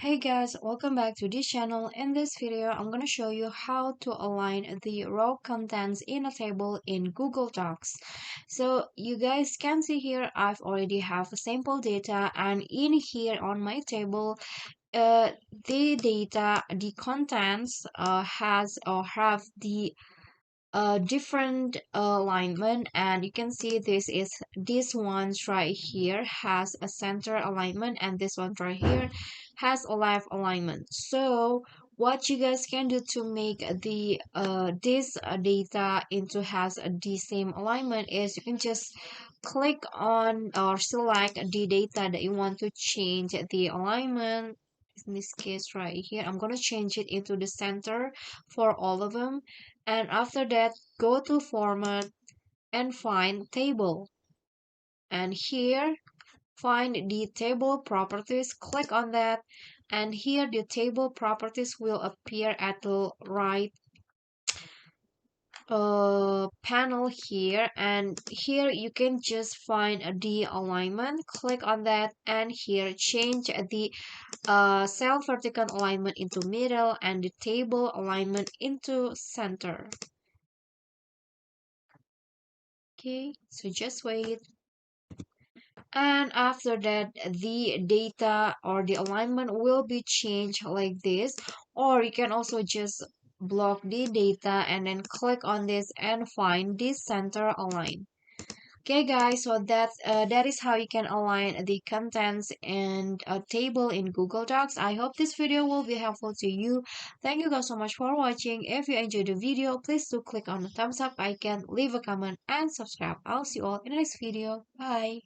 Hey guys, welcome back to this channel. In this video, I'm going to show you how to align the raw contents in a table in Google Docs. So you guys can see here, I've already have a sample data, and in here on my table, the data, the contents has or have the different alignment, and you can see this one's right here has a center alignment, and this one right here has a left alignment. So what you guys can do to make the this data into has the same alignment is you can just click on or select the data that you want to change the alignment. In this case right here, I'm going to change it into the center for all of them, and after that go to format and find table, and here find the table properties, click on that, and here the table properties will appear at the right panel here, and here you can just find the alignment, click on that, and here change the cell vertical alignment into middle and the table alignment into center. Okay, so just wait. And after that, the data or the alignment will be changed like this, or you can also just block the data and then click on this and find this center align. Okay guys, so that is how you can align the contents in a table in Google Docs. I hope this video will be helpful to you. Thank you guys so much for watching. If you enjoyed the video, please do click on the thumbs up icon, leave a comment, and subscribe. I'll see you all in the next video. Bye.